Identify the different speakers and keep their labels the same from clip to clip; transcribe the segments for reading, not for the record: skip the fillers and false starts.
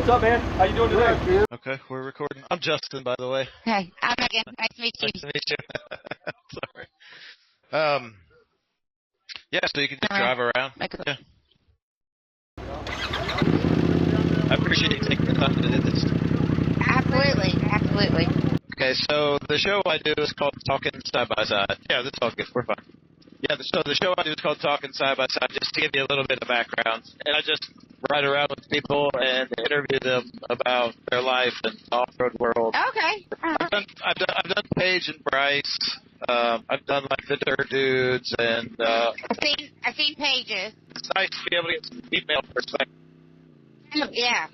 Speaker 1: What's up, man? How you doing today?
Speaker 2: Okay, we're recording. I'm Justin, by the way.
Speaker 3: Hey, I'm Megan. Nice to meet you.
Speaker 2: Nice to meet you. Sorry. Yeah, so you can just drive around. Yeah. I appreciate you taking the time to do this.
Speaker 3: Absolutely.
Speaker 2: Okay, so the show I do is called Talkin Side by Side. Yeah, that's all good. We're fine. Yeah, so the show I do is called Talkin Side by Side, just to give you a little bit of background. And I just ride around with people and interview them about their life in the off-road world.
Speaker 3: Okay.
Speaker 2: I've done Paige and Bryce. I've done like the Dirt Dudes, and
Speaker 3: I've seen Pages.
Speaker 2: it's nice to be able to get some female perspective.
Speaker 3: Yeah.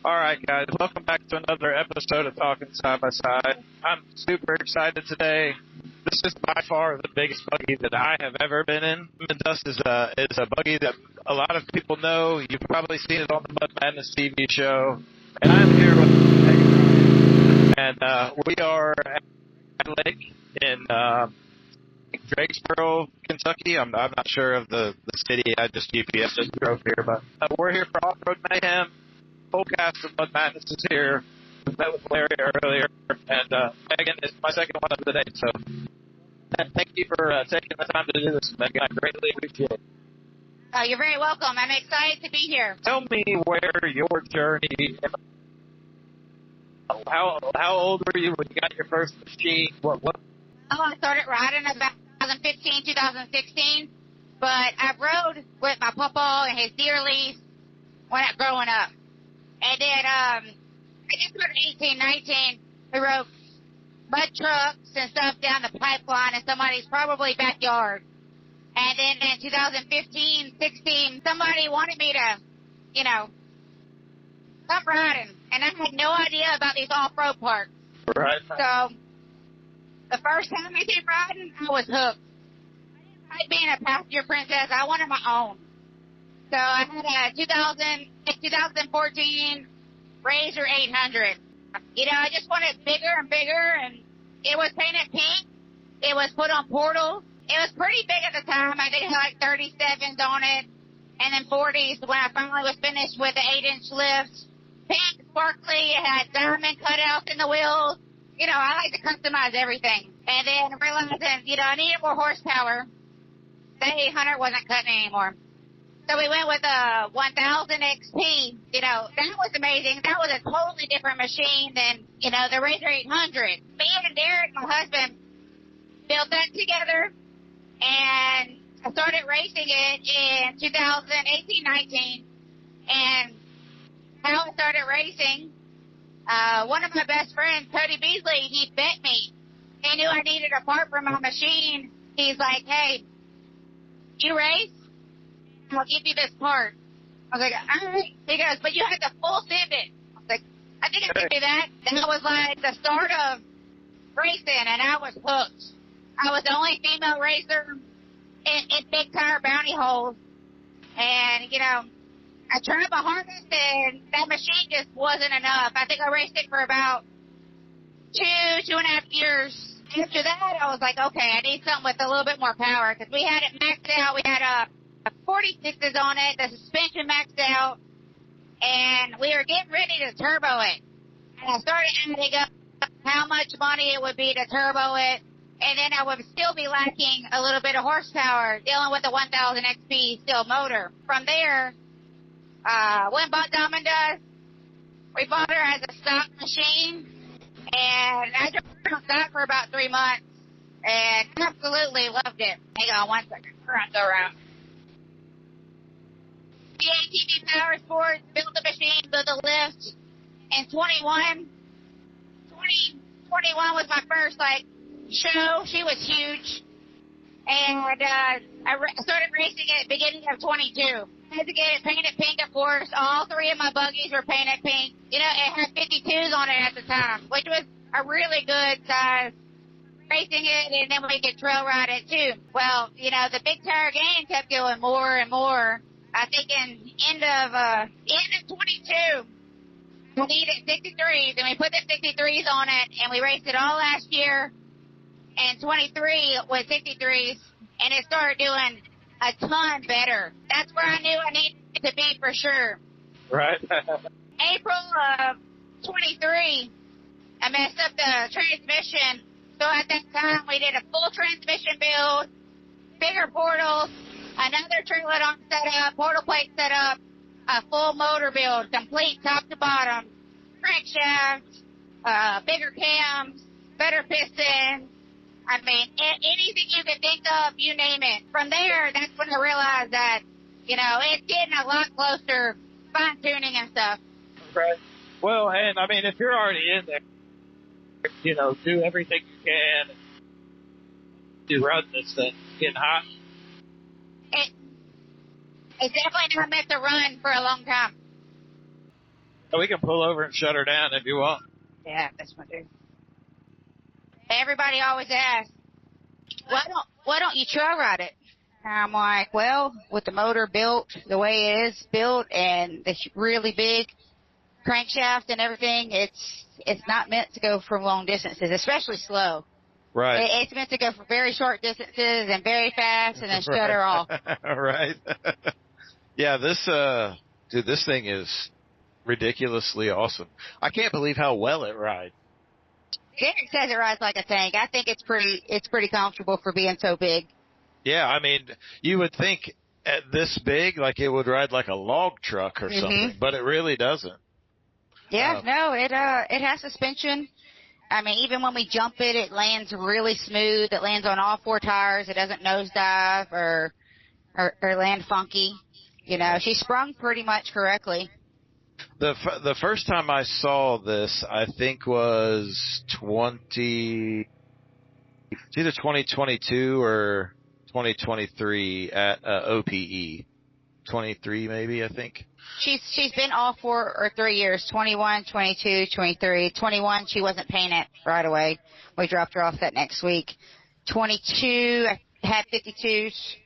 Speaker 2: All right, guys, welcome back to another episode of Talkin Side by Side. I'm super excited today. This is by far the biggest buggy that I have ever been in. Dust is a buggy that a lot of people know. You've probably seen it on the Mud Madness TV show. And I'm here with Megan. And we are at a lake in Drakesboro, Kentucky. I'm not sure of the city. I just GPS just drove here. But we're here for Off-Road Mayhem. Whole cast of Mud Madness is here. We met with Larry earlier, and Megan is my second one of the day. So, thank you for taking the time to do this, Megan. I greatly appreciate it.
Speaker 3: Oh, you're very welcome. I'm excited to be here.
Speaker 2: Tell me where your journey. How old were you when you got your first machine? What?
Speaker 3: Oh, I started riding about 2015, 2016, but I rode with my papa and his dearlies growing up. And then, I just started 18, 19. We rode mud trucks and stuff down the pipeline in somebody's probably backyard. And then in 2015, 16, somebody wanted me to, come riding. And I had no idea about these off-road parks.
Speaker 2: Right.
Speaker 3: So, the first time I came riding, I was hooked. I being a passenger princess, I wanted my own. So I had a 2014 Razor 800. I just wanted bigger and bigger, and it was painted pink. It was put on portals. It was pretty big at the time. I think it had like 37s on it, and then 40s when I finally was finished with the 8-inch lift. Pink, sparkly, it had diamond cutouts in the wheels. I like to customize everything. And then realizing, I needed more horsepower. The 800 wasn't cutting anymore. So we went with a 1000 XP. That was amazing. That was a totally different machine than, the Razor 800. Me and Derek, my husband, built that together, and I started racing it in 2018-19. And how I started racing, one of my best friends, Cody Beasley, he bet me. He knew I needed a part for my machine. He's like, hey, you race? I'll give you this part. I was like, all right. He goes, but you have the full Civic. I was like, I think I can do that. That was like the start of racing, and I was hooked. I was the only female racer in big tire bounty holes. And, I tried my hardest, and that machine just wasn't enough. I think I raced it for about 2.5 years. After that, I was like, okay, I need something with a little bit more power, because we had it maxed out. We had 46s on it, the suspension maxed out, and we were getting ready to turbo it. And I started adding up how much money it would be to turbo it, and then I would still be lacking a little bit of horsepower dealing with the 1000 XP steel motor. From there, went and bought Diamond Dust. We bought her as a stock machine, and I drove her on stock for about 3 months, and absolutely loved it. Hang on one second. We're going to go around. ATV Power Sports, built the machine, built the lift. And 2021 was my first, show. She was huge. And I started racing at the beginning of 22. I had to get it painted pink, of course. All 3 of my buggies were painted pink. It had 52s on it at the time, which was a really good size. Racing it, and then we could trail ride it, too. Well, the big tire game kept going more and more. I think in end of 22, We needed 63s, and we put the 63s on it, and we raced it all last year, and 23 with 63s, and it started doing a ton better. That's where I knew I needed to be for sure.
Speaker 2: Right.
Speaker 3: April of 23, I messed up the transmission, so at that time we did a full transmission build, bigger portals, another trailer setup, portal plate setup, a full motor build, complete top to bottom, crankshaft, bigger cams, better pistons. I mean, anything you can think of, you name it. From there, that's when I realized that, it's getting a lot closer, fine tuning and stuff.
Speaker 2: Right. Well, and I mean, if you're already in there, do everything you can to run this thing, getting hot.
Speaker 3: It's definitely not meant to run for a long time.
Speaker 2: We can pull over and shut her down if you want.
Speaker 3: Yeah, that's what I do. Everybody always asks, why don't you trail ride it? And I'm like, well, with the motor built the way it is built and the really big crankshaft and everything, it's not meant to go for long distances, especially slow.
Speaker 2: Right.
Speaker 3: It's meant to go for very short distances and very fast and then shut her off.
Speaker 2: Right. Yeah, this thing is ridiculously awesome. I can't believe how well it rides.
Speaker 3: Derek says it rides like a tank. I think it's pretty comfortable for being so big.
Speaker 2: Yeah, I mean, you would think at this big, like it would ride like a log truck or something, but it really doesn't.
Speaker 3: Yeah, no, it has suspension. I mean, even when we jump it, it lands really smooth. It lands on all four tires. It doesn't nosedive or land funky. She sprung pretty much correctly.
Speaker 2: The first time I saw this, I think was it's either 2022 or 2023 at OPE. 23 maybe, I think.
Speaker 3: She's been all 4 or 3 years, 21, 22, 23. 21, she wasn't painted right away. We dropped her off that next week. 22, I had 52s.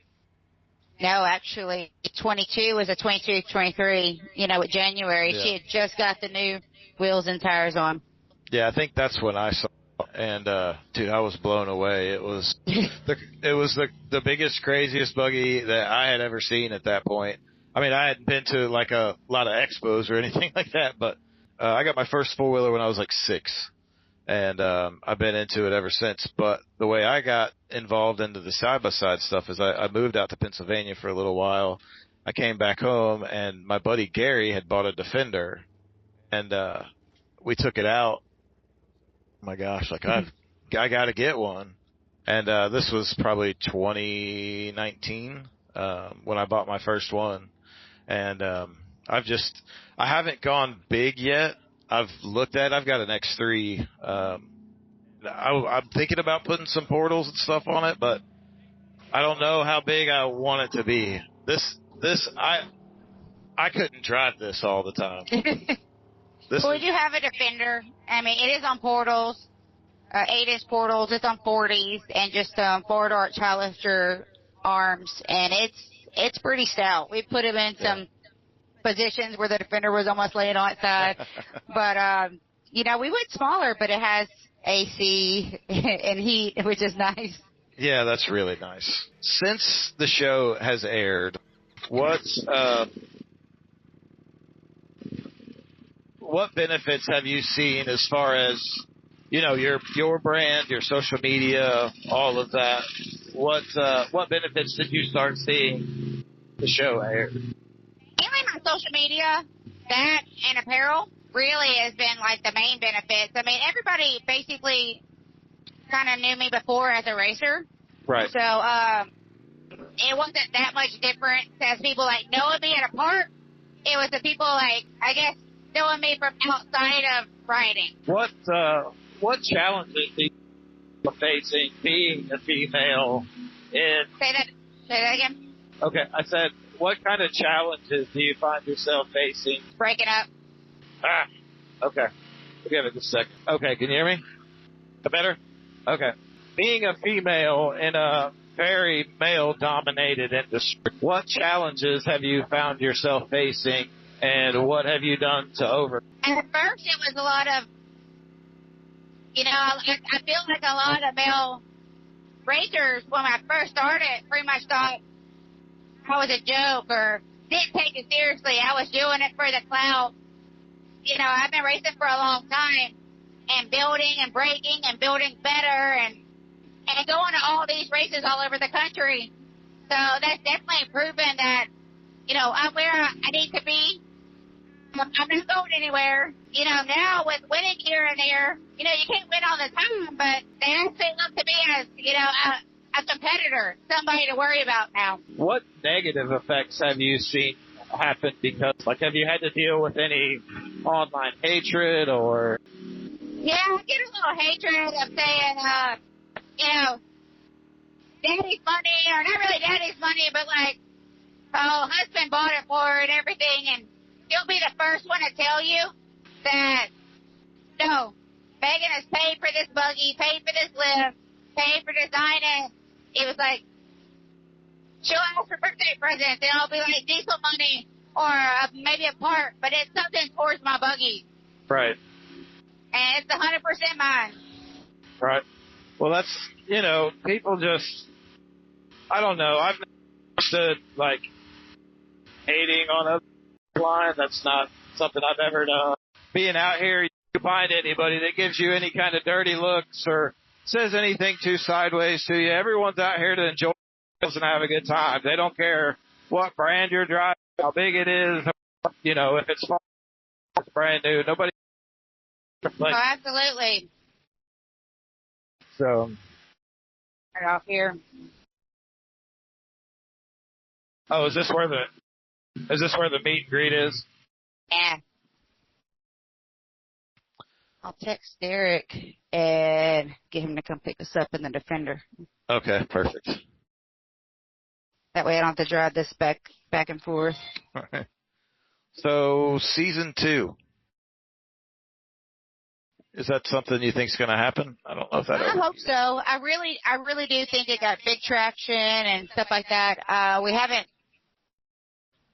Speaker 3: No, actually, 22 was a 22-23, with January.
Speaker 2: Yeah.
Speaker 3: She had just got the new wheels and tires on.
Speaker 2: Yeah, I think that's when I saw it. And, dude, I was blown away. It was the biggest, craziest buggy that I had ever seen at that point. I mean, I hadn't been to like a lot of expos or anything like that, but, I got my first four-wheeler when I was like 6. And, I've been into it ever since. But the way I got involved into the side-by-side stuff is I moved out to Pennsylvania for a little while. I came back home, and my buddy Gary had bought a Defender, and we took it out. Oh my gosh, like I got to get one. And this was probably 2019 when I bought my first one. And I haven't gone big yet. I've got an X3. I'm thinking about putting some portals and stuff on it, but I don't know how big I want it to be. I couldn't drive this all the time.
Speaker 3: We do have a Defender. I mean, it is on portals, 8-inch portals. It's on 40s and just forward arch high lifter arms, and it's pretty stout. We put him in some positions where the Defender was almost laying on its side, but we went smaller, but it has AC and heat, which is nice.
Speaker 2: Yeah, that's really nice. Since the show has aired, what benefits have you seen as far as, your brand, your social media, all of that? What benefits did you start seeing the show aired?
Speaker 3: Mainly my social media, that and apparel really has been like the main benefits. I mean, everybody basically kind of knew me before as a racer.
Speaker 2: Right.
Speaker 3: So, it wasn't that much different as people like knowing me at a park. It was the people like, I guess, knowing me from outside of riding. What challenges do you
Speaker 2: facing being a female in...
Speaker 3: Say that again?
Speaker 2: Okay, I said, what kind of challenges do you find yourself facing?
Speaker 3: Breaking up.
Speaker 2: Okay. Give it just a second. Okay, can you hear me? Better? Okay. Being a female in a very male-dominated industry, what challenges have you found yourself facing And what have you done to over?
Speaker 3: At first, it was a lot of, I feel like a lot of male racers, when I first started, pretty much thought I was a joke or didn't take it seriously. I was doing it for the clout. I've been racing for a long time and building and breaking and building better and going to all these races all over the country. So that's definitely proven that, I'm where I need to be. I'm not going anywhere. Now with winning here and there, you can't win all the time, but they actually look to me as, a competitor, somebody to worry about now.
Speaker 2: What negative effects have you seen happen because, have you had to deal with any online hatred or?
Speaker 3: Yeah, I get a little hatred of saying, daddy's money, or not really daddy's money, but husband bought it for and everything, and he'll be the first one to tell you that, no, Megan has paid for this buggy, paid for this lift, paid for designing. It was like, she'll ask for birthday presents, and I'll be like, diesel money, or maybe a part, but it's something towards my buggy.
Speaker 2: Right.
Speaker 3: And it's 100% mine.
Speaker 2: Right. Well, that's, people just, I don't know. I've never understood, hating on other line. That's not something I've ever done. Being out here, you find anybody that gives you any kind of dirty looks or says anything too sideways to you. Everyone's out here to enjoy themselves and have a good time. They don't care what brand you're driving, how big it is, if it's brand new. Nobody.
Speaker 3: Absolutely.
Speaker 2: So.
Speaker 3: Right off here.
Speaker 2: Oh, is this where the meet and greet is?
Speaker 3: Yeah. I'll text Derek and get him to come pick us up in the Defender.
Speaker 2: Okay, perfect.
Speaker 3: That way I don't have to drive this back and forth.
Speaker 2: All right. So, season 2. Is that something you think is going to happen? I don't know if that.
Speaker 3: I hope so. I really do think it got big traction and stuff like that. We haven't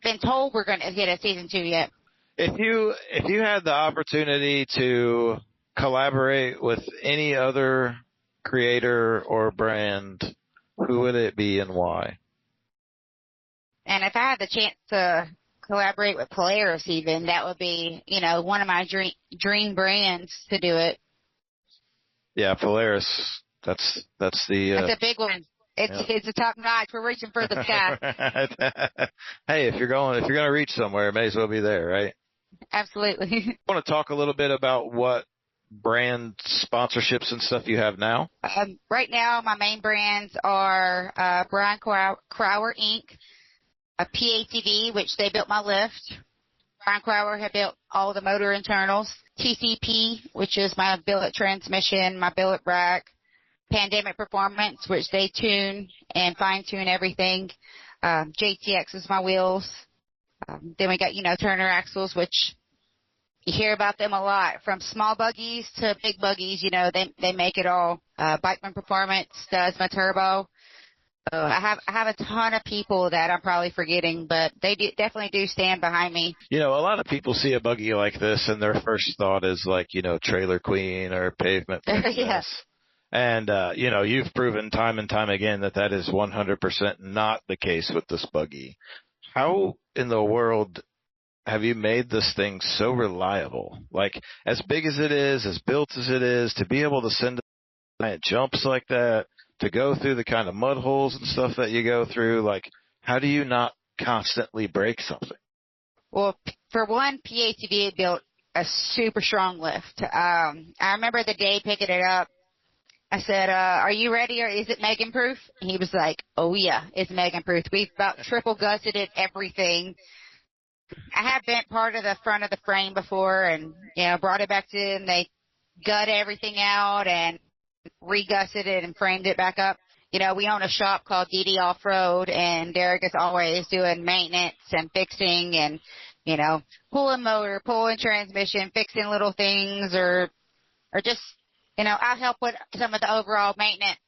Speaker 3: been told we're going to get a season 2 yet.
Speaker 2: If you had the opportunity to collaborate with any other creator or brand, who would it be and why?
Speaker 3: And if I had the chance to collaborate with Polaris even, that would be, one of my dream brands to do it.
Speaker 2: Yeah, Polaris. That's
Speaker 3: a big one. It's a top notch. We're reaching for the sky.
Speaker 2: Hey, if you're going to reach somewhere, it may as well be there, right?
Speaker 3: Absolutely.
Speaker 2: I want to talk a little bit about what brand sponsorships and stuff you have now.
Speaker 3: Right now, my main brands are Brian Crower Inc., PATV, which they built my lift. Brian Crower had built all the motor internals. TCP, which is my billet transmission, my billet rack. Pandemic Performance, which they tune and fine-tune everything. JTX is my wheels. Then we got, Turner axles, which you hear about them a lot. From small buggies to big buggies, they make it all. Bikeman Performance does my turbo. I have a ton of people that I'm probably forgetting, but they definitely do stand behind me.
Speaker 2: A lot of people see a buggy like this, and their first thought is Trailer Queen or Pavement.
Speaker 3: Yes.
Speaker 2: And, you've proven time and time again that is 100% not the case with this buggy. How in the world have you made this thing so reliable? As big as it is, as built as it is, to be able to send giant jumps like that, to go through the kind of mud holes and stuff that you go through, how do you not constantly break something?
Speaker 3: Well, for one, PATV built a super strong lift. I remember the day picking it up. I said, are you ready, or is it Megan proof? And he was like, oh yeah, it's Megan proof. We've about triple gusseted everything. I have bent part of the front of the frame before and, brought it back to them. They gut everything out and re-gusseted and framed it back up. We own a shop called DD Off-Road, and Derek is always doing maintenance and fixing and, pulling motor, pulling transmission, fixing little things or just, I'll help with some of the overall maintenance,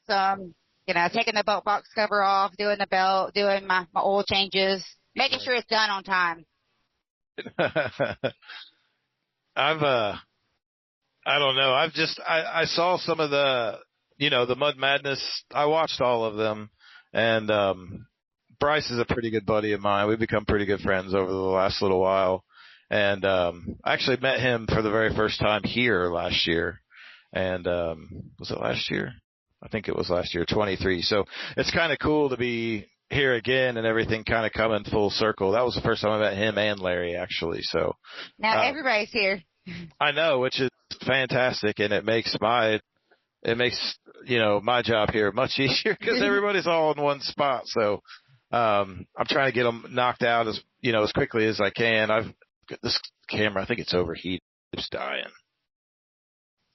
Speaker 3: taking the boat box cover off, doing the belt, doing my oil changes, making sure it's done on time.
Speaker 2: I don't know. I saw some of the, the Mud Madness. I watched all of them, and Bryce is a pretty good buddy of mine. We've become pretty good friends over the last little while, and I actually met him for the very first time here last year. And was it last year? I think it was last year, 23. So it's kind of cool to be here again and everything kind of coming full circle. That was the first time I met him and Larry, actually. So
Speaker 3: now everybody's here.
Speaker 2: I know, which is fantastic, and it makes my job here much easier because everybody's all in one spot. So I'm trying to get them knocked out as quickly as I can. I've got this camera. I think it's overheated. It's dying.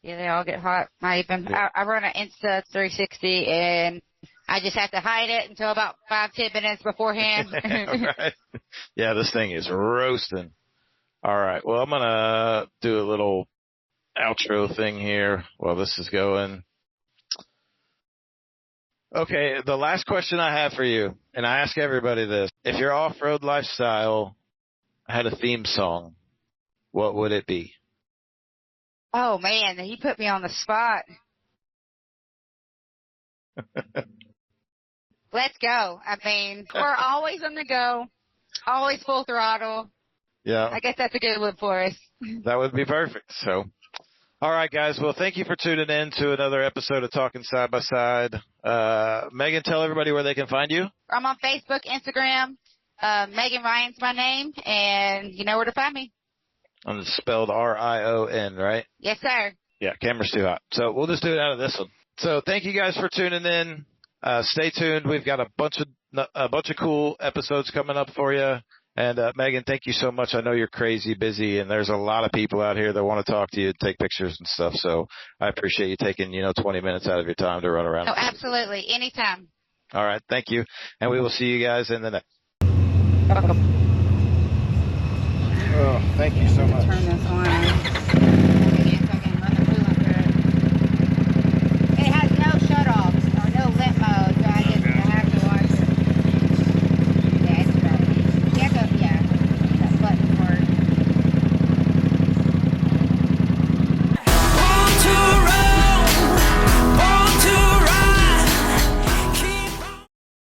Speaker 3: Yeah, they all get hot. I run an Insta360, and I just have to hide it until about 5-10 minutes beforehand.
Speaker 2: Right. Yeah, this thing is roasting. All right. Well, I'm going to do a little outro thing here while this is going. Okay, the last question I have for you, and I ask everybody this. If your off-road lifestyle had a theme song, what would it be?
Speaker 3: Oh, man, he put me on the spot. Let's go. I mean, we're always on the go, always full throttle.
Speaker 2: Yeah.
Speaker 3: I guess that's a good one for us.
Speaker 2: That would be perfect. So, all right, guys. Well, thank you for tuning in to another episode of Talking Side by Side. Megan, tell everybody where they can find you.
Speaker 3: I'm on Facebook, Instagram. Megan Rion's my name, and you know where to find me.
Speaker 2: And it's spelled R-I-O-N, right?
Speaker 3: Yes, sir.
Speaker 2: Yeah, camera's too hot. So we'll just do it out of this one. So thank you guys for tuning in. Stay tuned. We've got a bunch of cool episodes coming up for you. And Megan, thank you so much. I know you're crazy busy, and there's a lot of people out here that want to talk to you, take pictures and stuff. So I appreciate you taking 20 minutes out of your time to run around.
Speaker 3: Oh, absolutely, anytime.
Speaker 2: All right, thank you, and we will see you guys in the next.
Speaker 1: Oh, thank you so much.
Speaker 3: Turn this on.